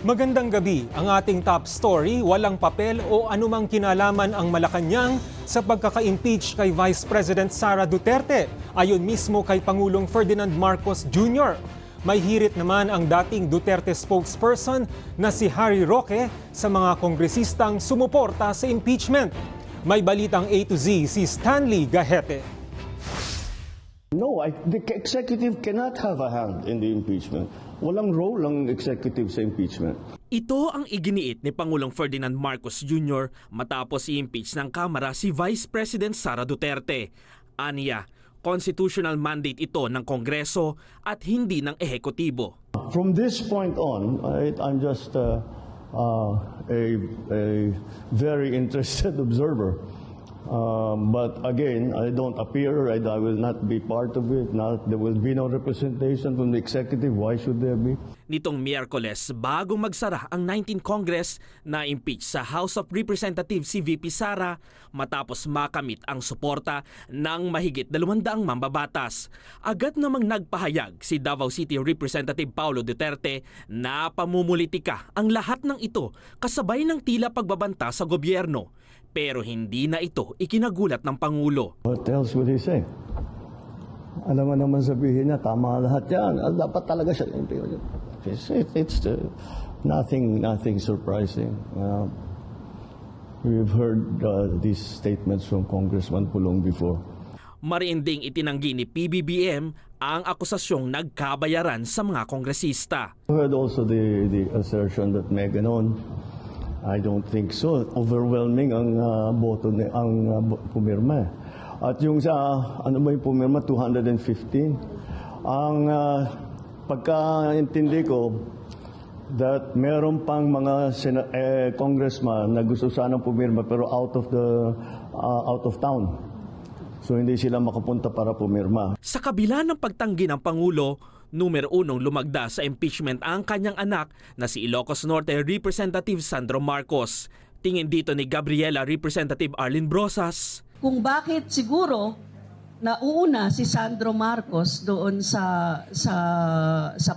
Magandang gabi. Ang ating top story, walang papel o anumang kinalaman ang Malacanang sa pagkaka-impeach kay Vice President Sara Duterte, ayon mismo kay Pangulong Ferdinand Marcos Jr. May hirit naman ang dating Duterte spokesperson na si Harry Roque sa mga kongresistang sumuporta sa impeachment. May balitang A to Z si Stanley Gahete. No, the executive cannot have a hand in the impeachment. Walang role ang executive sa impeachment. Ito ang iginiit ni Pangulong Ferdinand Marcos Jr. matapos i-impeach ng Kamara si Vice President Sara Duterte. Aniya, constitutional mandate ito ng Kongreso at hindi ng ehekutibo. From this point on, I'm just a very interested observer. But again, I don't appear, I will not be part of it. There will be no representation from the executive. Why should there be? Nitong Miyerkules, bago magsara ang 19th Congress, na-impeach sa House of Representatives si VP Sara matapos makamit ang suporta ng mahigit 200 mambabatas. Agad namang nagpahayag si Davao City Representative Paulo Duterte na pamumulitika ang lahat ng ito kasabay ng tila pagbabanta sa gobyerno. Pero hindi na ito ikinagulat ng Pangulo. What else would he say? Alam mo naman sabihin niya, tama lahat yan. Dapat talaga siya. It's nothing surprising. We've heard these statements from Congressman Pulong before. Mariinding itinanggi ni PBBM ang akusasyong nagkabayaran sa mga kongresista. We heard also the assertion that may ganon. I don't think so. Overwhelming ang boto ang pumirma. At yung sa ano ba yung pumirma 215. Ang pagkaintindi ko that meron pang mga congressman na gusto sanang pumirma pero out of town. So hindi sila makapunta para pumirma. Sa kabila ng pagtanggi ng Pangulo, numero 1 lumagda sa impeachment ang kanyang anak na si Ilocos Norte Representative Sandro Marcos. Tingin dito ni Gabriela Representative Arlene Brosas. Kung bakit siguro nauuna si Sandro Marcos doon sa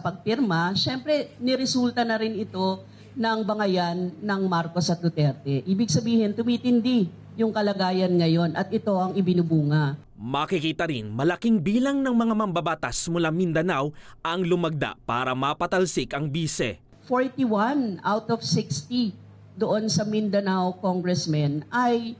pagpirma, syempre niresulta na rin ito ng bangayan ng Marcos at Duterte. Ibig sabihin, tumitindi yung kalagayan ngayon at ito ang ibinubunga. Makikita rin malaking bilang ng mga mambabatas mula Mindanao ang lumagda para mapatalsik ang bise. 41 out of 60 doon sa Mindanao congressmen ay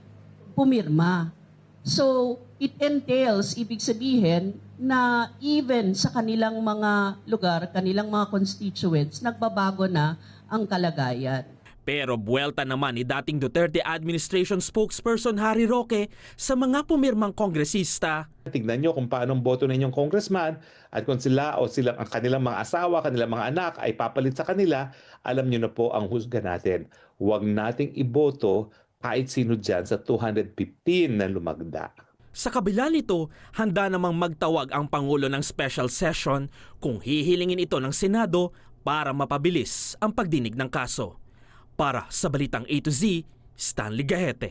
pumirma. So, it entails, ibig sabihin, na even sa kanilang mga lugar, kanilang mga constituents, nagbabago na ang kalagayan. Pero buwelta naman ni dating Duterte administration spokesperson Harry Roque sa mga pumirmang kongresista. Tignan nyo kung paano ang boto ninyong congressman at kung sila o ang kanilang mga asawa, kanilang mga anak ay papalit sa kanila, alam nyo na po ang husga natin. Huwag nating iboto kahit sino dyan sa 215 na lumagda. Sa kabila nito, handa namang magtawag ang Pangulo ng special session kung hihilingin ito ng Senado para mapabilis ang pagdinig ng kaso. Para sa Balitang A to Z, Stanley Gahete.